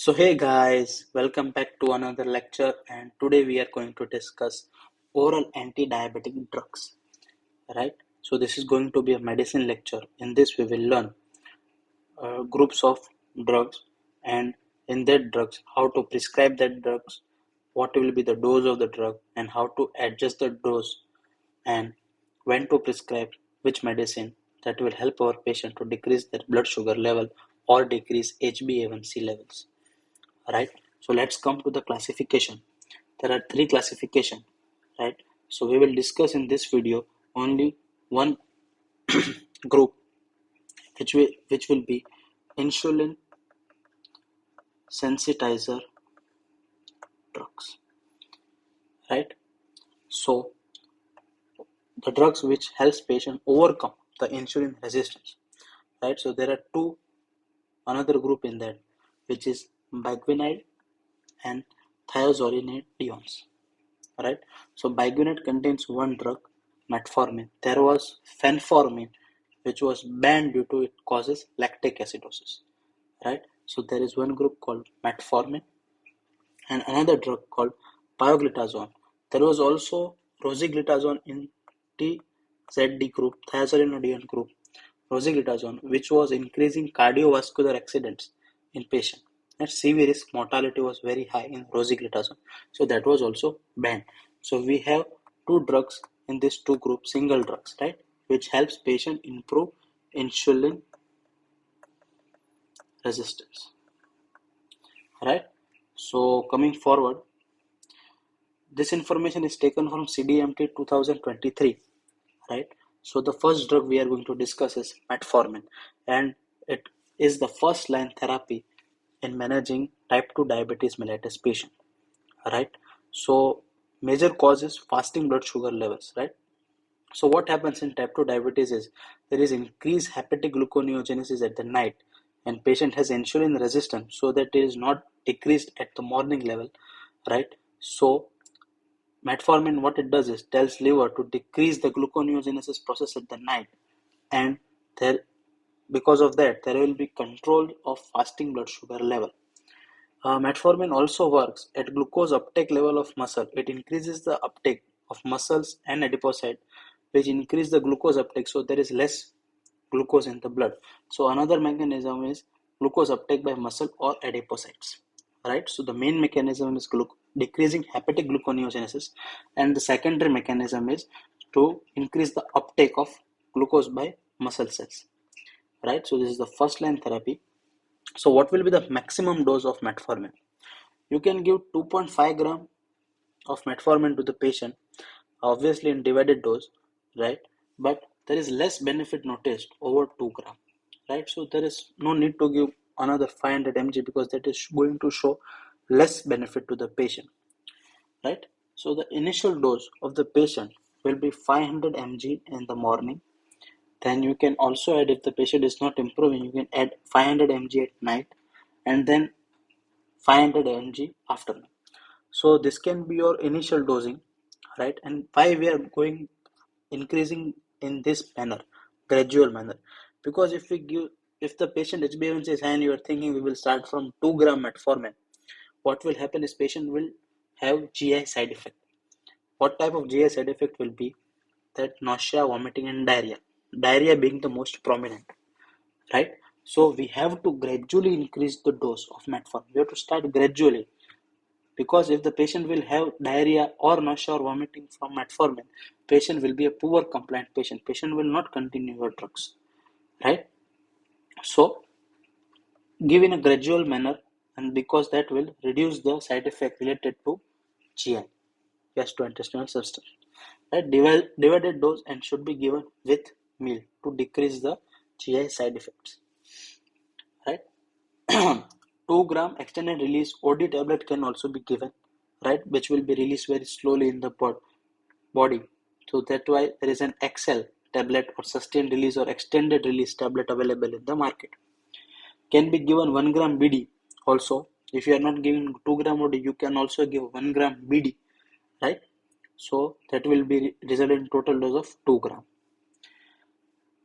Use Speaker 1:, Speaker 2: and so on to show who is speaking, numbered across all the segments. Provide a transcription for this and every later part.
Speaker 1: So hey guys, welcome back to another lecture, and today we are going to discuss oral anti-diabetic drugs, right? So this is going to be a medicine lecture. In this we will learn groups of drugs, and in that drugs how to prescribe that drugs, what will be the dose of the drug, and how to adjust the dose, and when to prescribe which medicine that will help our patient to decrease their blood sugar level or decrease HbA1c levels. Right, so let's come to the classification. There are three classification, right? So we will discuss in this video only one group, which will be insulin sensitizer drugs, right? So the drugs which helps patient overcome the insulin resistance, right? So there are two another group in that, which is biguanide and thiazolidinediones. Right, so biguanide contains one drug, metformin. There was fenformin, which was banned due to it causes lactic acidosis. Right, so there is one group called metformin and another drug called pioglitazone. There was also rosiglitazone in TZD group, thiazolidinedione group, rosiglitazone, which was increasing cardiovascular accidents in patient. And severe risk mortality was very high in rosiglitazone, so that was also banned. So we have two drugs in this two group, single drugs, right, which helps patient improve insulin resistance. Right. So coming forward, this information is taken from CDMT 2023, right? So the first drug we are going to discuss is metformin, and it is the first line therapy in managing type 2 diabetes mellitus patient, right? So major cause is fasting blood sugar levels, right? So what happens in type 2 diabetes is there is increased hepatic gluconeogenesis at the night, and patient has insulin resistance, so that it is not decreased at the morning level, right? So metformin, what it does is tells liver to decrease the gluconeogenesis process at the night, and there, because of that, there will be control of fasting blood sugar level. Metformin also works at glucose uptake level of muscle. It increases the uptake of muscles and adipocyte, which increase the glucose uptake, so there is less glucose in the blood. So another mechanism is glucose uptake by muscle or adipocytes, right? So the main mechanism is decreasing hepatic gluconeogenesis, and the secondary mechanism is to increase the uptake of glucose by muscle cells, right? So this is the first line therapy. So what will be the maximum dose of metformin? You can give 2.5 gram of metformin to the patient, obviously in divided dose, right? But there is less benefit noticed over 2 gram, right? So there is no need to give another 500 mg, because that is going to show less benefit to the patient, right? So the initial dose of the patient will be 500 mg in the morning. Then you can also add, if the patient is not improving, you can add 500 mg at night, and then 500 mg afternoon. So this can be your initial dosing, right? And why we are going increasing in this manner, gradual manner? Because if the patient HbA1c is high and you are thinking we will start from 2 gram metformin, what will happen is patient will have GI side effect. What type of GI side effect will be? That nausea, vomiting, and diarrhea. Diarrhea being the most prominent, right? So we have to gradually increase the dose of metformin. We have to start gradually, because if the patient will have diarrhea or nausea or vomiting from metformin, patient will be a poor compliant patient. Patient will not continue your drugs, right? So give in a gradual manner, and because that will reduce the side effect related to GI, gastrointestinal system. Right? Divided dose and should be given with meal to decrease the GI side effects. Right? 2 gram extended release OD tablet can also be given, right, which will be released very slowly in the body. So that's why there is an XL tablet or sustained release or extended release tablet available in the market. Can be given 1 gram BD also. If you are not giving 2 gram OD, you can also give 1 gram BD, right? So that will be result in total dose of 2 gram.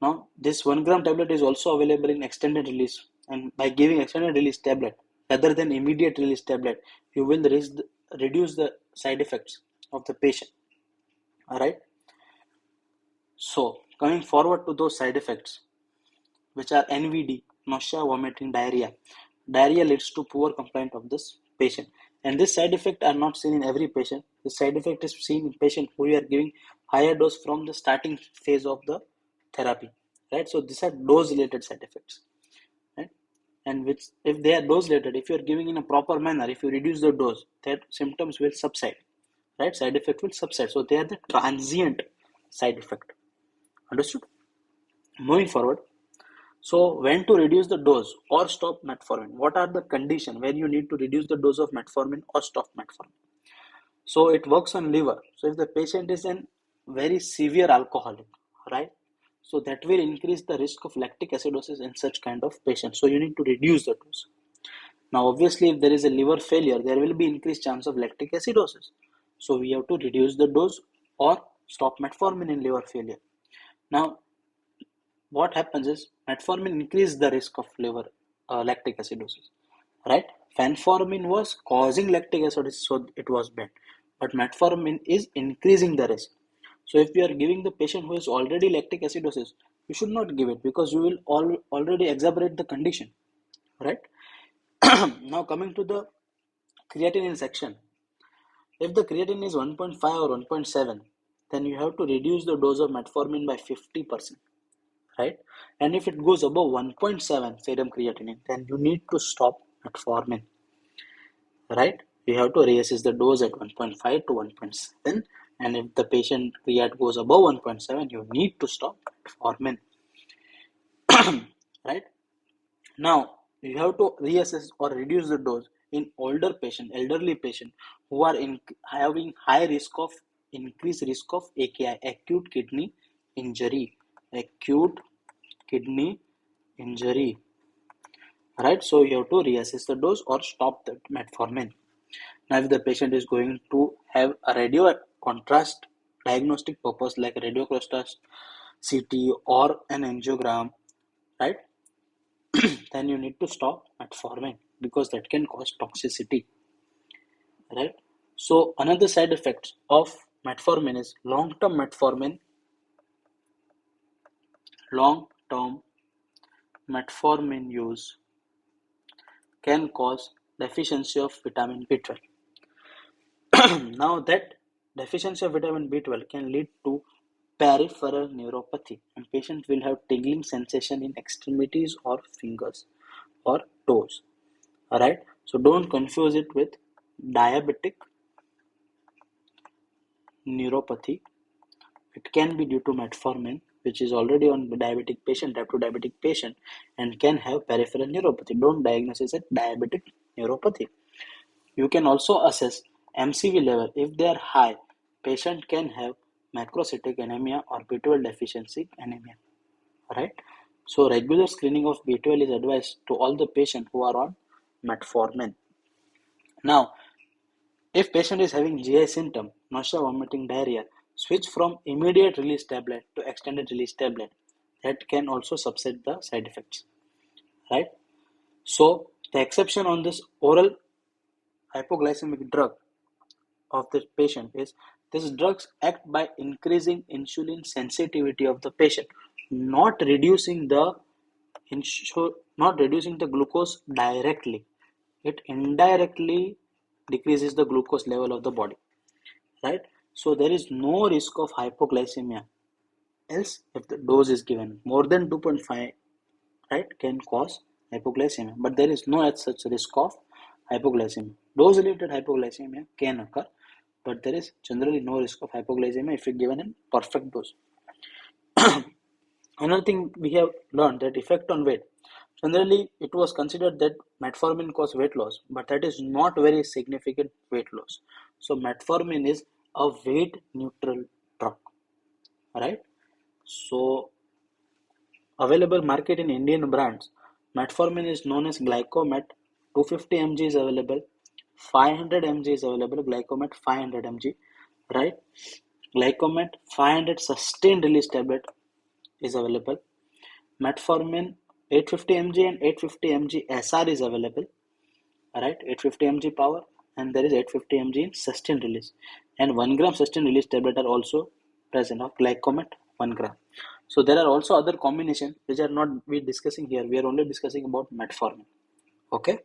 Speaker 1: Now this 1 gram tablet is also available in extended release, and by giving extended release tablet, rather than immediate release tablet, you will reduce the side effects of the patient. All right. So coming forward to those side effects, which are NVD, nausea, vomiting, diarrhea. Diarrhea leads to poor compliance of this patient. And this side effect are not seen in every patient. The side effect is seen in patient who you are giving higher dose from the starting phase of the therapy. Right? So these are dose related side effects. Right? And which, if they are dose related, if you are giving in a proper manner, if you reduce the dose, that symptoms will subside. Right? Side effect will subside. So they are the transient side effect. Understood? Moving forward, so when to reduce the dose or stop metformin? What are the conditions where you need to reduce the dose of metformin or stop metformin? So it works on liver. So if the patient is an very severe alcoholic, right? So that will increase the risk of lactic acidosis in such kind of patients. So you need to reduce the dose. Now obviously if there is a liver failure, there will be increased chance of lactic acidosis. So we have to reduce the dose or stop metformin in liver failure. Now what happens is metformin increases the risk of liver lactic acidosis, right? Fenformin was causing lactic acidosis, so it was banned. But metformin is increasing the risk. So if you are giving the patient who is already lactic acidosis, you should not give it because you will already exacerbate the condition, right? Now coming to the creatinine section. If the creatinine is 1.5 or 1.7, then you have to reduce the dose of metformin by 50%. Right? And if it goes above 1.7 serum creatinine, then you need to stop metformin, right? You have to reassess the dose at 1.5 to 1.7, and if the patient creat goes above 1.7, you need to stop metformin, right? Now, you have to reassess or reduce the dose in older patient, elderly patient who are having high risk of increased risk of AKI, acute kidney injury, acute kidney injury, right? So you have to reassess the dose or stop the metformin. Now if the patient is going to have a radio contrast diagnostic purpose like radio contrast CT or an angiogram, right? Then you need to stop metformin because that can cause toxicity, right? So another side effect of metformin is long-term metformin use can cause deficiency of vitamin B12. Now that deficiency of vitamin B12 can lead to peripheral neuropathy, and patient will have tingling sensation in extremities or fingers or toes. Alright, so don't confuse it with diabetic neuropathy. It can be due to metformin, which is already on the diabetic patient, type 2 diabetic patient, and can have peripheral neuropathy. Don't diagnose it as diabetic neuropathy. You can also assess MCV level. If they are high, patient can have macrocytic anemia or B12 deficiency anemia. Right? So regular screening of B12 is advised to all the patients who are on metformin. Now, if patient is having GI symptom, nausea, vomiting, diarrhea, switch from immediate release tablet to extended release tablet. That can also subset the side effects. Right? So the exception on this oral hypoglycemic drug of the patient is these drugs act by increasing insulin sensitivity of the patient, not reducing the not reducing the glucose directly. It indirectly decreases the glucose level of the body, right? So there is no risk of hypoglycemia. Else, if the dose is given more than 2.5, right, can cause hypoglycemia. But there is no such risk of hypoglycemia. Dose-related hypoglycemia can occur, but there is generally no risk of hypoglycemia if given in perfect dose. Another thing we have learned that effect on weight. Generally, it was considered that metformin causes weight loss, but that is not very significant weight loss. So metformin is a weight neutral drug, right? So available market in Indian brands, metformin is known as Glycomet. 250 mg is available, 500 mg is available. Glycomet 500 mg, right? Glycomet 500 sustained release tablet is available. Metformin 850 mg and 850 mg SR is available. right? 850 mg power, and there is 850 mg in sustained release, and 1 gram sustained release tablet are also present of glycomet 1 gram. So there are also other combinations which are not we discussing here. We are only discussing about metformin. Okay.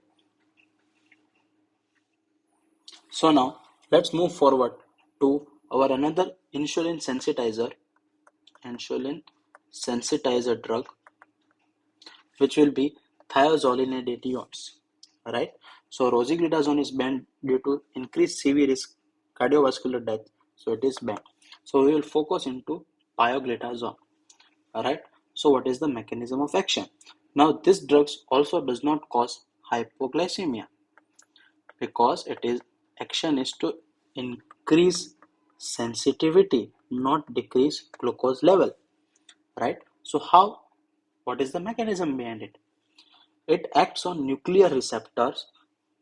Speaker 1: So now let's move forward to our another insulin sensitizer drug, which will be thiazolidinediones, right? So rosiglitazone is banned due to increased CV risk cardiovascular death, so it is banned. So we will focus into pioglitazone, all right? So what is the mechanism of action? Now this drug also does not cause hypoglycemia because it is action is to increase sensitivity, not decrease glucose level, right? So how, what is the mechanism behind it? It acts on nuclear receptors,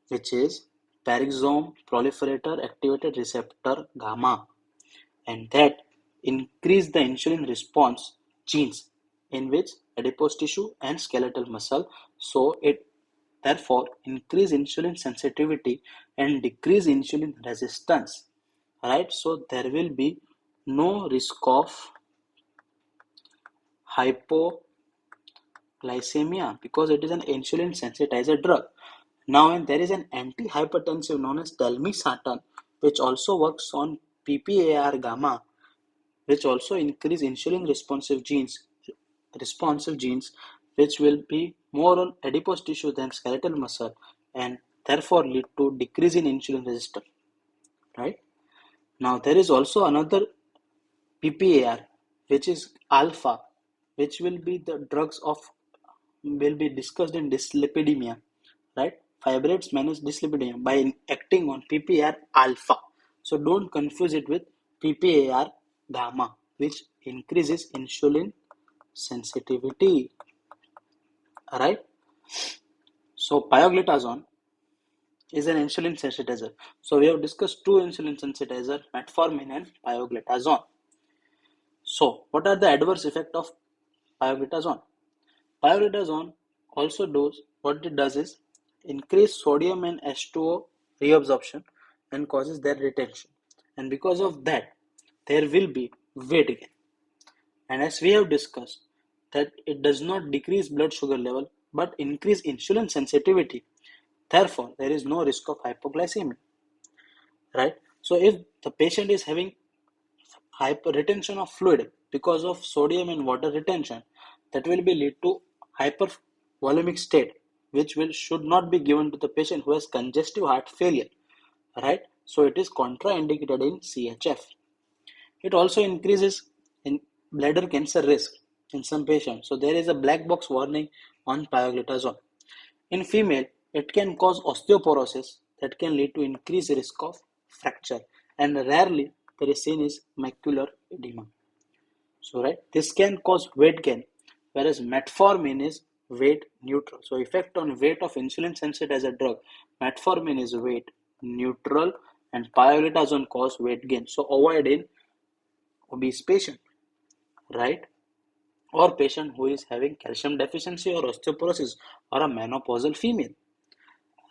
Speaker 1: which is peroxisome proliferator activated receptor gamma, and that increase the insulin response genes in which adipose tissue and skeletal muscle. So it therefore increase insulin sensitivity and decrease insulin resistance, right? So there will be no risk of hypoglycemia because it is an insulin sensitizer drug. Now, and there is an antihypertensive known as telmisartan, which also works on PPAR gamma, which also increase insulin responsive genes, which will be more on adipose tissue than skeletal muscle, and therefore lead to decrease in insulin resistance. Right now, there is also another PPAR, which is alpha, which will be the drugs of will be discussed in dyslipidemia, right? Fibrates manage dyslipidemia by acting on PPAR alpha. So don't confuse it with PPAR gamma, which increases insulin sensitivity, right? So pioglitazone is an insulin sensitizer. So we have discussed two insulin sensitizer, metformin and pioglitazone. So what are the adverse effects of pioglitazone? Pioglitazone also does what it does is increase sodium and H2O reabsorption and causes their retention. And because of that, there will be weight gain. And as we have discussed, that it does not decrease blood sugar level but increase insulin sensitivity. Therefore, there is no risk of hypoglycemia, right? So if the patient is having hyper retention of fluid because of sodium and water retention, that will be lead to hypervolemic state, which will should not be given to the patient who has congestive heart failure, right? So it is contraindicated in CHF. It also increases in bladder cancer risk in some patients. So there is a black box warning on pioglitazone. In female, it can cause osteoporosis that can lead to increased risk of fracture, and rarely there is seen is macular edema. So right, this can cause weight gain, whereas metformin is weight neutral. So effect on weight of insulin sensitizer drug, metformin is weight neutral and pioglitazone cause weight gain. So avoid in obese patient, right? Or patient who is having calcium deficiency or osteoporosis or a menopausal female,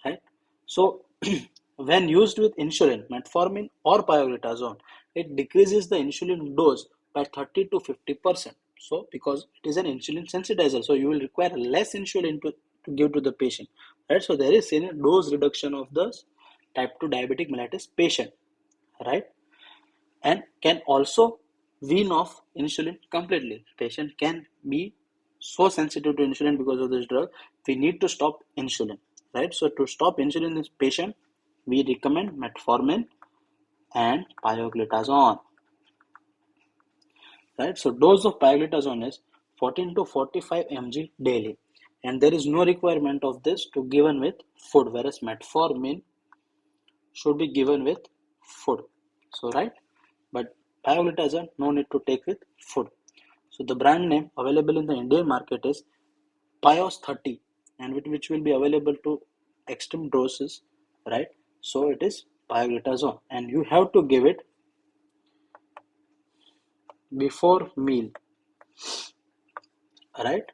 Speaker 1: right? So when used with insulin, metformin or pioglitazone, it decreases the insulin dose by 30 to 50%. So because it is an insulin sensitizer, so you will require less insulin to give to the patient, right? So there is a dose reduction of the type 2 diabetic mellitus patient, right? And can also wean off insulin completely. Patient can be so sensitive to insulin because of this drug. We need to stop insulin, right? So to stop insulin in this patient, we recommend metformin and pioglitazone, right? So dose of pioglitazone is 14 to 45 mg daily, and there is no requirement of this to given with food, whereas metformin should be given with food. So right, but pioglitazone no need to take with food. So the brand name available in the Indian market is Pios 30, and which will be available to extreme doses, right? So it is pioglitazone, and you have to give it before meal, right?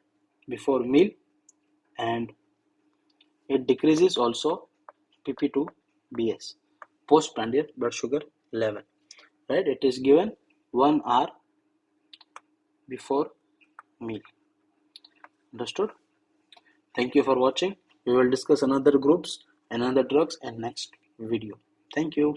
Speaker 1: Before meal, and it decreases also pp2bs, postprandial blood sugar level, right? It is given 1 hour before meal. Understood? Thank you for watching. We will discuss another groups and other drugs in next video. Thank you.